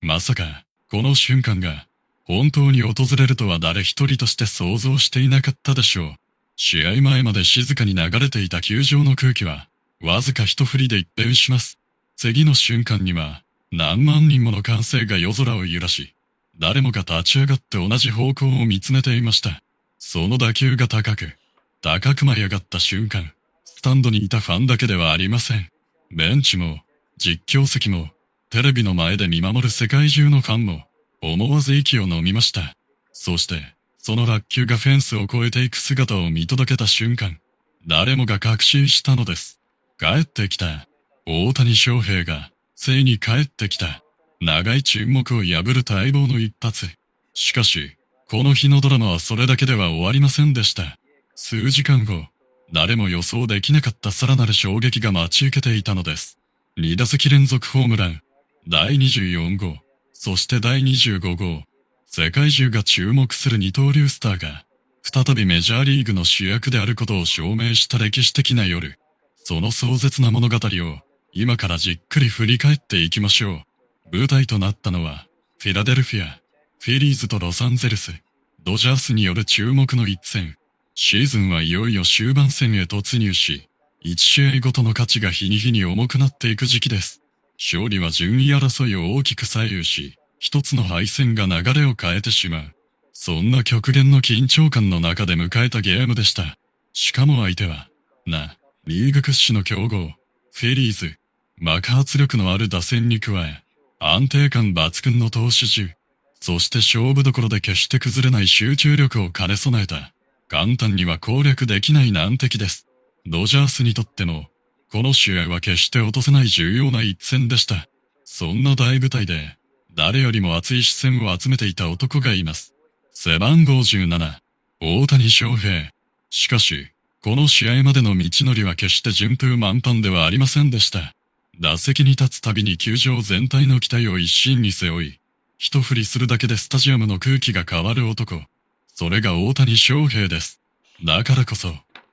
まさか、この瞬間が、本当に訪れるとは誰一人として想像していなかったでしょう。試合前まで静かに流れていた球場の空気は、わずか一振りで一変します。次の瞬間には、何万人もの歓声が夜空を揺らし、誰もが立ち上がって同じ方向を見つめていました。その打球が高く舞い上がった瞬間、スタンドにいたファンだけではありません。ベンチも、実況席も、テレビの前で見守る世界中のファンも、思わず息を飲みました。そして、その落球がフェンスを越えていく姿を見届けた瞬間、誰もが確信したのです。帰ってきた。大谷翔平が、ついに帰ってきた。長い沈黙を破る待望の一発。しかし、この日のドラマはそれだけでは終わりませんでした。数時間後、誰も予想できなかったさらなる衝撃が待ち受けていたのです。2打席連続ホームラン、第24号、そして第25号。世界中が注目する二刀流スターが、再びメジャーリーグの主役であることを証明した歴史的な夜。その壮絶な物語を、今からじっくり振り返っていきましょう。舞台となったのは、フィラデルフィア、フィリーズとロサンゼルス、ドジャースによる注目の一戦。シーズンはいよいよ終盤戦へ突入し、1試合ごとの価値が日に日に重くなっていく時期です。勝利は順位争いを大きく左右し、一つの敗戦が流れを変えてしまう。そんな極限の緊張感の中で迎えたゲームでした。しかも相手は、リーグ屈指の強豪、フィリーズ。爆発力のある打線に加え、安定感抜群の投手陣、そして勝負どころで決して崩れない集中力を兼ね備えた、簡単には攻略できない難敵です。ドジャースにとっても、この試合は決して落とせない重要な一戦でした。そんな大舞台で、誰よりも熱い視線を集めていた男がいます。背番号17、大谷翔平。しかし、この試合までの道のりは決して順風満帆ではありませんでした。打席に立つたびに球場全体の期待を一身に背負い、一振りするだけでスタジアムの空気が変わる男。それが大谷翔平です。だからこそ、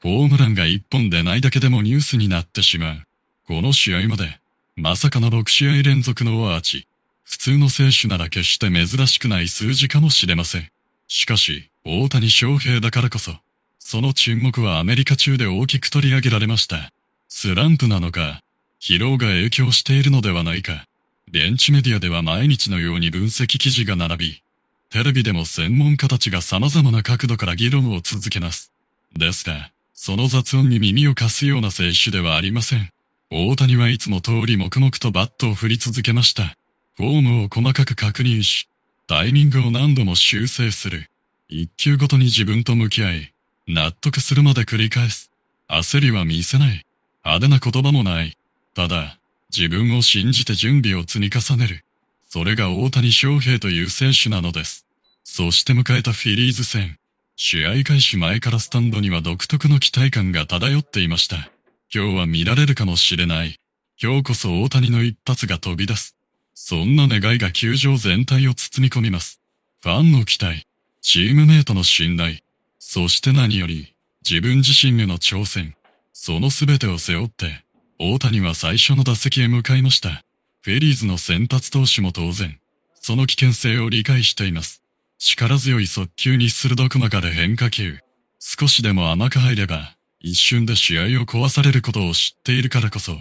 ホームランが一本出ないだけでもニュースになってしまう。この試合まで、まさかの6試合連続のアーチ。普通の選手なら決して珍しくない数字かもしれません。しかし、大谷翔平だからこそ、その沈黙はアメリカ中で大きく取り上げられました。スランプなのか、疲労が影響しているのではないか。現地メディアでは毎日のように分析記事が並び、テレビでも専門家たちが様々な角度から議論を続けます。ですが、その雑音に耳を貸すような選手ではありません。大谷はいつも通り黙々とバットを振り続けました。フォームを細かく確認し、タイミングを何度も修正する。一球ごとに自分と向き合い、納得するまで繰り返す。焦りは見せない。派手な言葉もない。ただ、自分を信じて準備を積み重ねる。それが大谷翔平という選手なのです。そして迎えたフィリーズ戦。試合開始前からスタンドには独特の期待感が漂っていました。今日は見られるかもしれない。今日こそ大谷の一発が飛び出す。そんな願いが球場全体を包み込みます。ファンの期待、チームメイトの信頼、そして何より、自分自身への挑戦。その全てを背負って、大谷は最初の打席へ向かいました。フィリーズの先発投手も当然、その危険性を理解しています。力強い速球に鋭く曲がる変化球。少しでも甘く入れば、一瞬で試合を壊されることを知っているからこそ、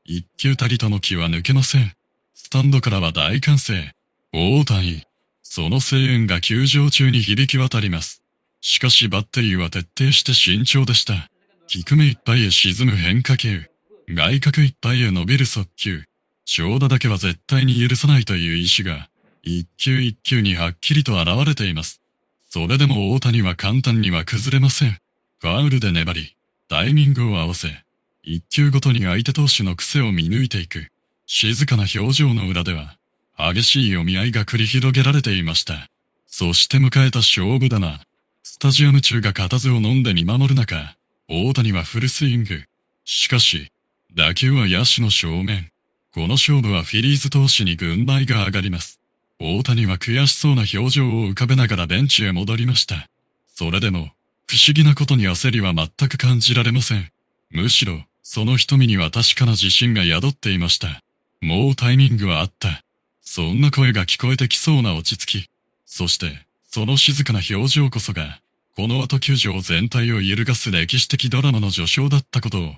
一球たりとの気は抜けません。スタンドからは大歓声。大谷。その声援が球場中に響き渡ります。しかしバッテリーは徹底して慎重でした。低めいっぱいへ沈む変化球。外角いっぱいへ伸びる速球。長打だけは絶対に許さないという意志が、一球一球にはっきりと現れています。それでも大谷は簡単には崩れません。ファウルで粘り、タイミングを合わせ、一球ごとに相手投手の癖を見抜いていく。静かな表情の裏では、激しい読み合いが繰り広げられていました。そして迎えた勝負だな。スタジアム中が固唾を飲んで見守る中、大谷はフルスイング。しかし、打球は野手の正面。この勝負はフィリーズ投手に軍配が上がります。大谷は悔しそうな表情を浮かべながらベンチへ戻りました。それでも、不思議なことに焦りは全く感じられません。むしろ、その瞳には確かな自信が宿っていました。もうタイミングはあった。そんな声が聞こえてきそうな落ち着き。そして、その静かな表情こそが、この後球場全体を揺るがす歴史的ドラマの序章だったことを、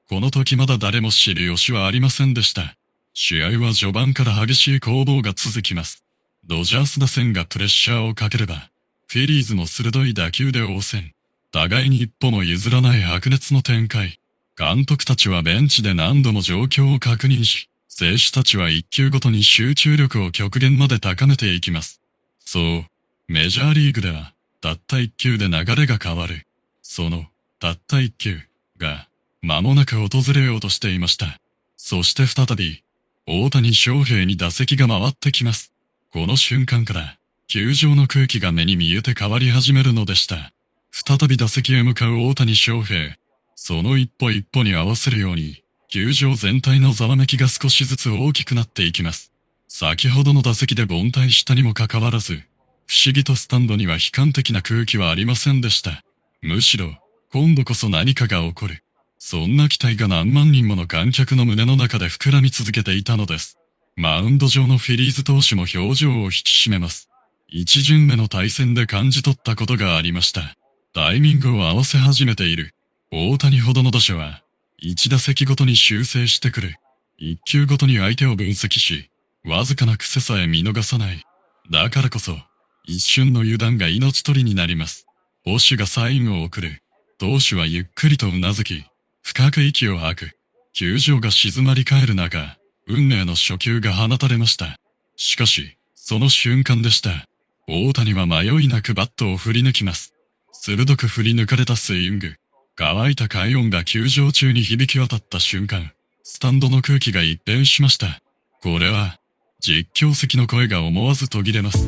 この時まだ誰も知る由はありませんでした。試合は序盤から激しい攻防が続きます。ドジャース打線がプレッシャーをかければ、フィリーズも鋭い打球で応戦。互いに一歩も譲らない白熱の展開。監督たちはベンチで何度も状況を確認し、選手たちは一球ごとに集中力を極限まで高めていきます。そう、メジャーリーグでは、たった一球で流れが変わる。その、たった一球が、間もなく訪れようとしていました。そして再び、大谷翔平に打席が回ってきます。この瞬間から、球場の空気が目に見えて変わり始めるのでした。再び打席へ向かう大谷翔平。その一歩一歩に合わせるように、球場全体のざわめきが少しずつ大きくなっていきます。先ほどの打席で凡退したにもかかわらず、不思議とスタンドには悲観的な空気はありませんでした。むしろ、今度こそ何かが起こる。そんな期待が何万人もの観客の胸の中で膨らみ続けていたのです。マウンド上のフィリーズ投手も表情を引き締めます。一巡目の対戦で感じ取ったことがありました。タイミングを合わせ始めている。大谷ほどの打者は、一打席ごとに修正してくる。一球ごとに相手を分析し、わずかな癖さえ見逃さない。だからこそ、一瞬の油断が命取りになります。捕手がサインを送る。投手はゆっくりとうなずき、深く息を吐く。球場が静まり返る中、運命の初球が放たれました。しかし、その瞬間でした。大谷は迷いなくバットを振り抜きます。鋭く振り抜かれたスイング。乾いた快音が球場中に響き渡った瞬間、スタンドの空気が一変しました。これは、実況席の声が思わず途切れます。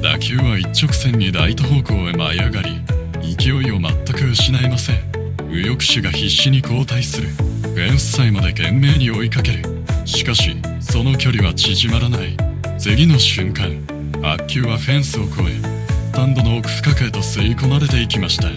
打球は一直線にライト方向へ舞い上がり、勢いを全く失いません。右翼手が必死に後退する。フェンス際まで懸命に追いかける。しかし、その距離は縮まらない。次の瞬間、悪球はフェンスを越え、スタンドの奥深くへと吸い込まれていきました。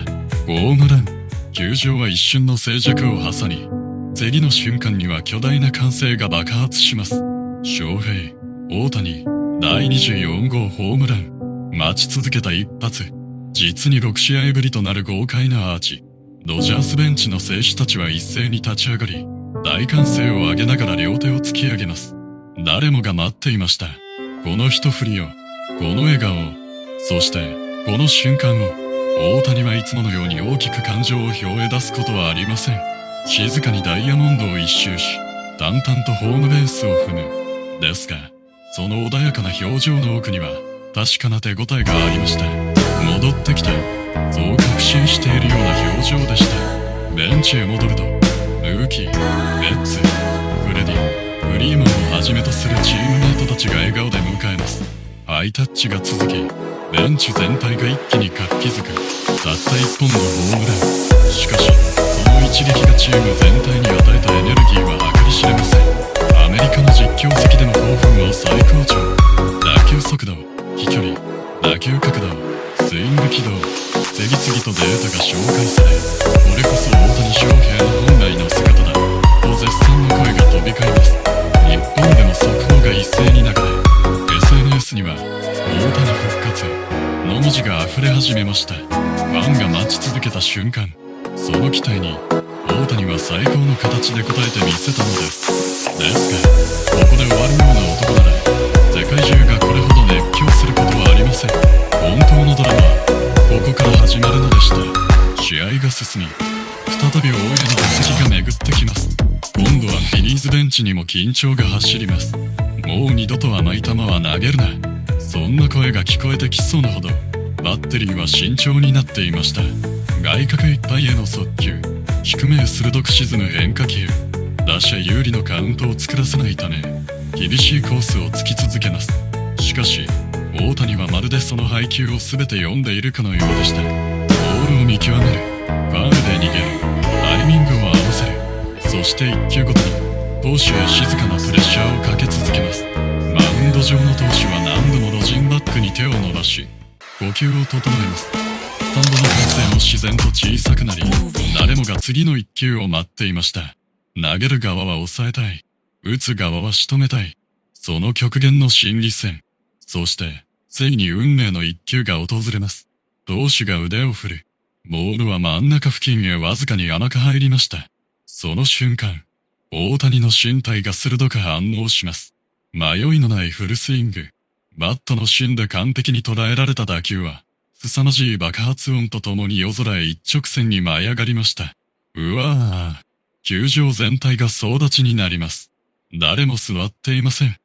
ホームラン。球場は一瞬の静寂を挟み、次の瞬間には巨大な歓声が爆発します。翔平、大谷、第24号ホームラン。待ち続けた一発。実に6試合ぶりとなる豪快なアーチ。ドジャースベンチの選手たちは一斉に立ち上がり、大歓声を上げながら両手を突き上げます。誰もが待っていました。この一振りを、この笑顔を、そしてこの瞬間を。大谷はいつものように大きく感情を表へ出すことはありません。静かにダイヤモンドを一周し、淡々とホームベースを踏む。ですが、その穏やかな表情の奥には、確かな手応えがありました。戻ってきた。そう確信しているような表情でした。ベンチへ戻ると、ムーキー、ベッツ、フレディ、フリーマンをはじめとするチームメイトたちが笑顔で迎えます。ハイタッチが続き、ベンチ全体が一気に活気づく。たった一本のホームラン。しかし、その一撃がチーム全体に与えたエネルギーは計り知れません。アメリカの実況席での興奮は最高潮。打球速度、飛距離、打球角度、スイング軌道、次々とデータが紹介され、これこそ大谷翔平の本来の姿だと絶賛の声が飛び交います。日本でも速報が一斉に流れ、SNS には大谷復活の文字が溢れ始めました。ファンが待ち続けた瞬間、その期待に大谷は最高の形で応えてみせたのです。ですが、ここで終わるような男なら世界中がこれほど熱狂することはありません。本当のドラマはここから始まるのでした。試合が進み、再び大江の打席が巡ってきます。今度はフィリーズベンチにも緊張が走ります。もう二度と甘い球は投げるな。そんな声が聞こえてきそうなほど、バッテリーは慎重になっていました。外角いっぱいへの速球、低めへ鋭く沈む変化球、打者有利のカウントを作らせないため、厳しいコースを突き続けます。しかし、大谷はまるでその配球を全て読んでいるかのようでした。ボールを見極める、ファウルで逃げる、タイミングを合わせる、そして一球ごとに投手へ静かなプレッシャーをかけ続けます。マウンド上の投手は何度もロジンバックに手を伸ばし、呼吸を整えます。スタンドの歓声も自然と小さくなり、誰もが次の一球を待っていました。投げる側は抑えたい、打つ側は仕留めたい。その極限の心理戦。そして、ついに運命の一球が訪れます。投手が腕を振る。ボールは真ん中付近へわずかに甘く入りました。その瞬間、大谷の身体が鋭く反応します。迷いのないフルスイング。バットの芯で完璧に捉えられた打球は、凄まじい爆発音とともに夜空へ一直線に舞い上がりました。うわぁ。球場全体が総立ちになります。誰も座っていません。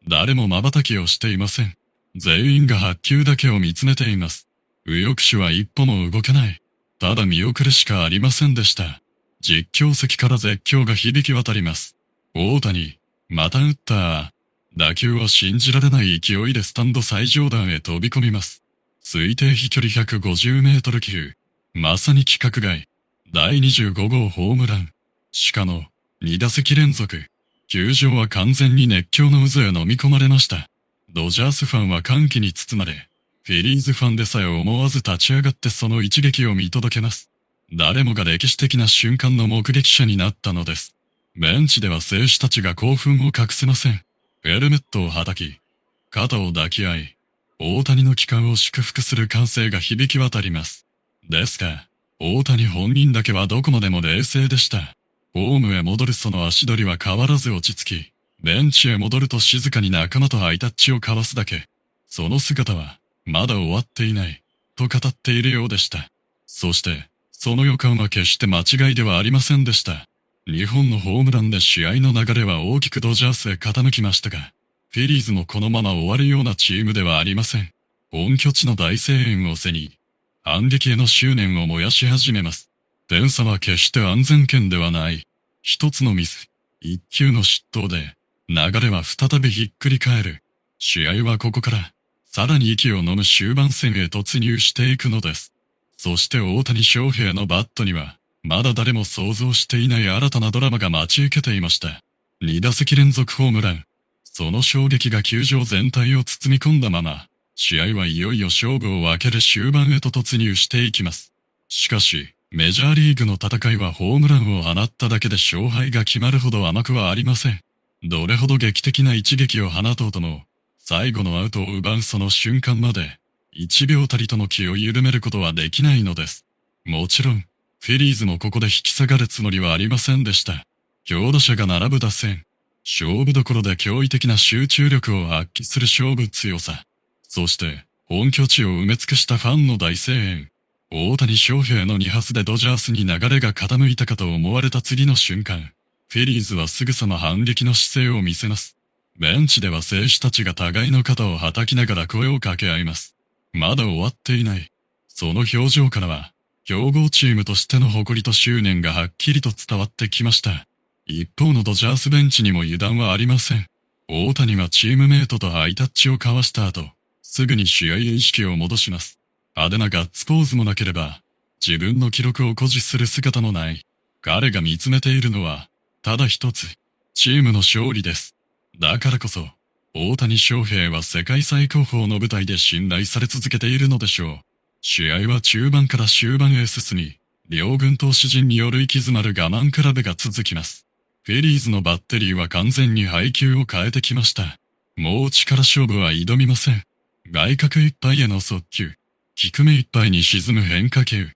誰も瞬きをしていません。全員が白球だけを見つめています。右翼手は一歩も動けない。ただ見送るしかありませんでした。実況席から絶叫が響き渡ります。大谷、また打った。打球は信じられない勢いでスタンド最上段へ飛び込みます。推定飛距離150メートル級。まさに規格外。第25号ホームラン。しかも、2打席連続。球場は完全に熱狂の渦へ飲み込まれました。ドジャースファンは歓喜に包まれ、フィリーズファンでさえ思わず立ち上がってその一撃を見届けます。誰もが歴史的な瞬間の目撃者になったのです。ベンチでは選手たちが興奮を隠せません。ヘルメットをはたき、肩を抱き合い、大谷の帰還を祝福する歓声が響き渡ります。ですが、大谷本人だけはどこまでも冷静でした。ホームへ戻るその足取りは変わらず落ち着き、ベンチへ戻ると静かに仲間とハイタッチを交わすだけ。その姿は、まだ終わっていない、と語っているようでした。そして、その予感は決して間違いではありませんでした。2本のホームランで試合の流れは大きくドジャースへ傾きましたが、フィリーズもこのまま終わるようなチームではありません。本拠地の大声援を背に、反撃への執念を燃やし始めます。点差は決して安全圏ではない。一つのミス、一球の失投で、流れは再びひっくり返る。試合はここから、さらに息を飲む終盤戦へ突入していくのです。そして大谷翔平のバットには、まだ誰も想像していない新たなドラマが待ち受けていました。2打席連続ホームラン。その衝撃が球場全体を包み込んだまま、試合はいよいよ勝負を分ける終盤へと突入していきます。しかし、メジャーリーグの戦いはホームランを放っただけで勝敗が決まるほど甘くはありません。どれほど劇的な一撃を放とうとも、最後のアウトを奪うその瞬間まで、1秒たりとの気を緩めることはできないのです。もちろん、フィリーズもここで引き下がるつもりはありませんでした。強打者が並ぶ打線。勝負どころで驚異的な集中力を発揮する勝負強さ。そして、本拠地を埋め尽くしたファンの大声援。大谷翔平の2発でドジャースに流れが傾いたかと思われた次の瞬間、フィリーズはすぐさま反撃の姿勢を見せます。ベンチでは選手たちが互いの肩をはたきながら声を掛け合います。まだ終わっていない。その表情からは、強豪チームとしての誇りと執念がはっきりと伝わってきました。一方のドジャースベンチにも油断はありません。大谷はチームメイトとハイタッチを交わした後、すぐに試合へ意識を戻します。派手なガッツポーズもなければ、自分の記録を誇示する姿もない。彼が見つめているのは、ただ一つ、チームの勝利です。だからこそ、大谷翔平は世界最高峰の舞台で信頼され続けているのでしょう。試合は中盤から終盤へ進み、両軍投手陣による息詰まる我慢比べが続きます。フィリーズのバッテリーは完全に配球を変えてきました。もう力勝負は挑みません。外角いっぱいへの速球、低めいっぱいに沈む変化球、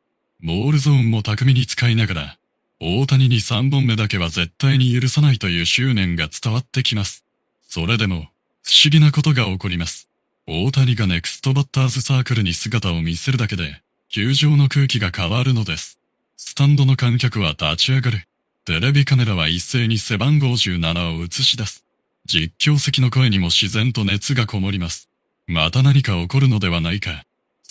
ボールゾーンも巧みに使いながら、大谷に3本目だけは絶対に許さないという執念が伝わってきます。それでも、不思議なことが起こります。大谷がネクストバッターズサークルに姿を見せるだけで、球場の空気が変わるのです。スタンドの観客は立ち上がる。テレビカメラは一斉に背番号17を映し出す。実況席の声にも自然と熱がこもります。また何か起こるのではないか。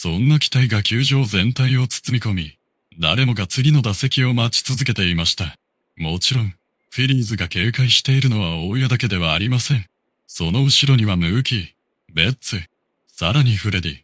そんな期待が球場全体を包み込み、誰もが次の打席を待ち続けていました。もちろん、フィリーズが警戒しているのは大家だけではありません。その後ろにはムーキー、ベッツ、さらにフレディ、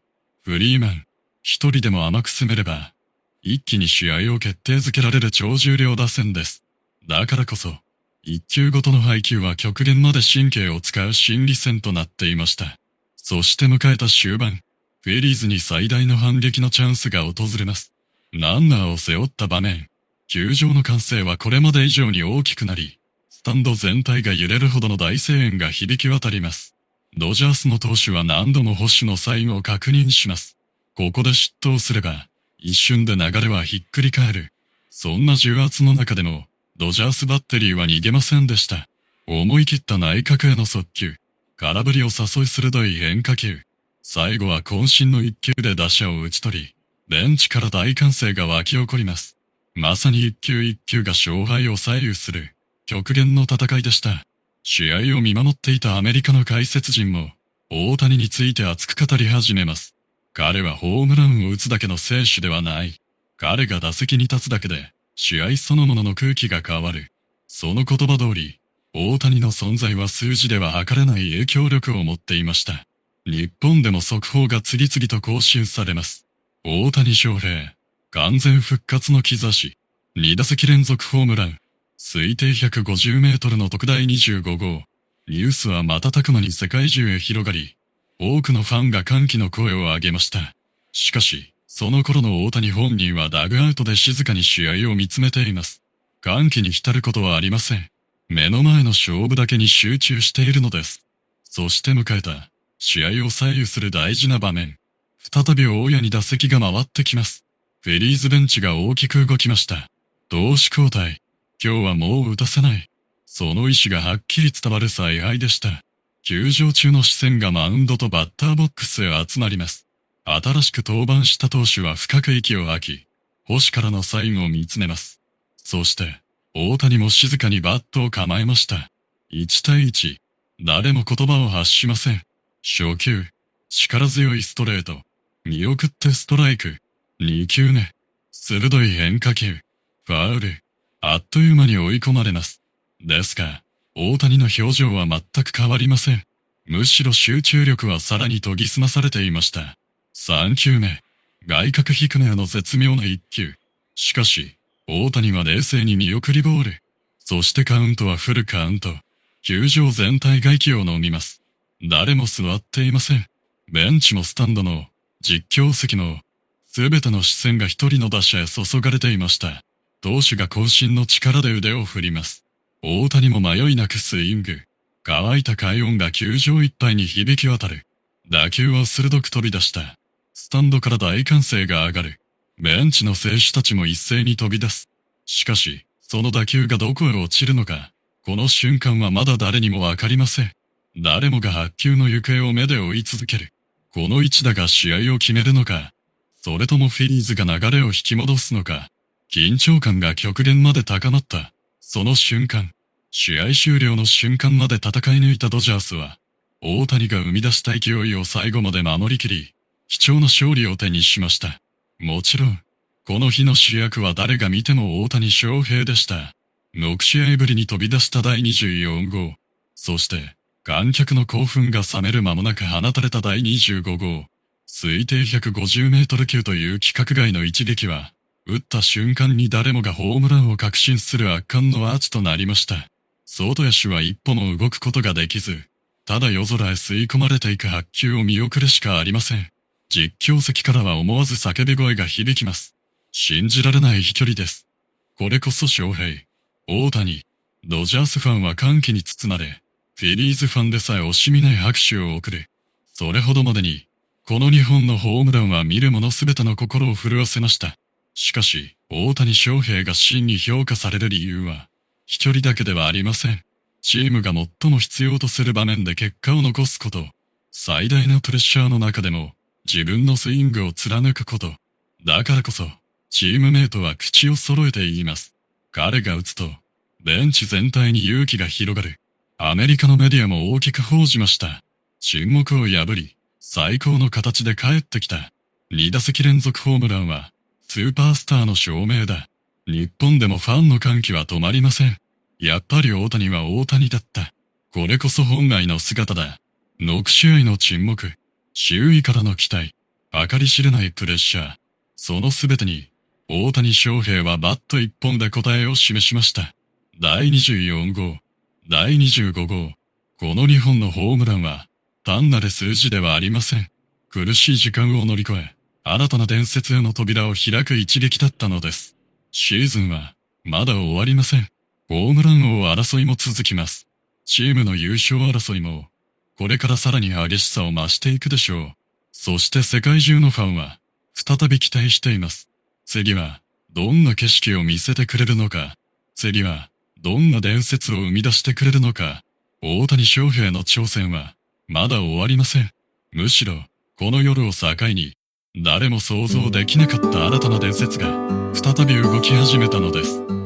フリーマン、一人でも甘く攻めれば、一気に試合を決定づけられる超重量打線です。だからこそ、一球ごとの配球は極限まで神経を使う心理戦となっていました。そして迎えた終盤、フィリーズに最大の反撃のチャンスが訪れます。ランナーを背負った場面、球場の歓声はこれまで以上に大きくなり、スタンド全体が揺れるほどの大声援が響き渡ります。ドジャースの投手は何度も捕手のサインを確認します。ここで失投すれば、一瞬で流れはひっくり返る。そんな重圧の中でも、ドジャースバッテリーは逃げませんでした。思い切った内角への速球、空振りを誘い鋭い変化球、最後は渾身の一球で打者を打ち取り、ベンチから大歓声が沸き起こります。まさに一球一球が勝敗を左右する、極限の戦いでした。試合を見守っていたアメリカの解説陣も、大谷について熱く語り始めます。彼はホームランを打つだけの選手ではない。彼が打席に立つだけで、試合そのものの空気が変わる。その言葉通り、大谷の存在は数字では測れない影響力を持っていました。日本でも速報が次々と更新されます。大谷翔平、完全復活の兆し。2打席連続ホームラン。推定150メートルの特大25号。ニュースは瞬く間に世界中へ広がり、多くのファンが歓喜の声を上げました。しかし、その頃の大谷本人はダグアウトで静かに試合を見つめています。歓喜に浸ることはありません。目の前の勝負だけに集中しているのです。そして迎えた、試合を左右する大事な場面。再び大家に打席が回ってきます。フェリーズベンチが大きく動きました。投手交代。今日はもう打たせない。その意志がはっきり伝わる采配でした。球場中の視線がマウンドとバッターボックスへ集まります。新しく登板した投手は深く息を吐き、星からのサインを見つめます。そして、大谷も静かにバットを構えました。1対1。誰も言葉を発しません。初球、力強いストレート。見送ってストライク。2球目、鋭い変化球。ファウル。あっという間に追い込まれます。ですが、大谷の表情は全く変わりません。むしろ集中力はさらに研ぎ澄まされていました。3球目、外角低めへの絶妙な1球。しかし、大谷は冷静に見送りボール。そしてカウントはフルカウント。球場全体が息を飲みます。誰も座っていません。ベンチもスタンドの、実況席の、すべての視線が一人の打者へ注がれていました。投手が渾身の力で腕を振ります。大谷も迷いなくスイング。乾いた快音が球場いっぱいに響き渡る。打球は鋭く飛び出した。スタンドから大歓声が上がる。ベンチの選手たちも一斉に飛び出す。しかし、その打球がどこへ落ちるのか、この瞬間はまだ誰にもわかりません。誰もが白球の行方を目で追い続ける。この一打が試合を決めるのか、それともフィリーズが流れを引き戻すのか、緊張感が極限まで高まった。その瞬間、試合終了の瞬間まで戦い抜いたドジャースは、大谷が生み出した勢いを最後まで守りきり、貴重な勝利を手にしました。もちろん、この日の主役は誰が見ても大谷翔平でした。6試合ぶりに飛び出した第24号。そして、観客の興奮が冷める間もなく放たれた第25号。推定150メートル級という規格外の一撃は、打った瞬間に誰もがホームランを確信する圧巻のアーチとなりました。外野手は一歩も動くことができず、ただ夜空へ吸い込まれていく白球を見送るしかありません。実況席からは思わず叫び声が響きます。信じられない飛距離です。これこそ翔平、大谷、ドジャースファンは歓喜に包まれ、フィリーズファンでさえ惜しみない拍手を送る。それほどまでに、この2本のホームランは見る者すべての心を震わせました。しかし、大谷翔平が真に評価される理由は、飛距離だけではありません。チームが最も必要とする場面で結果を残すこと。最大のプレッシャーの中でも、自分のスイングを貫くこと。だからこそ、チームメイトは口を揃えて言います。彼が打つと、ベンチ全体に勇気が広がる。アメリカのメディアも大きく報じました。沈黙を破り、最高の形で帰ってきた。2打席連続ホームランは、スーパースターの証明だ。日本でもファンの歓喜は止まりません。やっぱり大谷は大谷だった。これこそ本来の姿だ。6試合の沈黙。周囲からの期待。計り知れないプレッシャー。そのすべてに、大谷翔平はバット一本で答えを示しました。第24号。第25号。この2本のホームランは、単なる数字ではありません。苦しい時間を乗り越え、新たな伝説への扉を開く一撃だったのです。シーズンは、まだ終わりません。ホームラン王争いも続きます。チームの優勝争いも、これからさらに激しさを増していくでしょう。そして世界中のファンは、再び期待しています。次は、どんな景色を見せてくれるのか。次は、どんな伝説を生み出してくれるのか。大谷翔平の挑戦は、まだ終わりません。むしろ、この夜を境に、誰も想像できなかった新たな伝説が、再び動き始めたのです。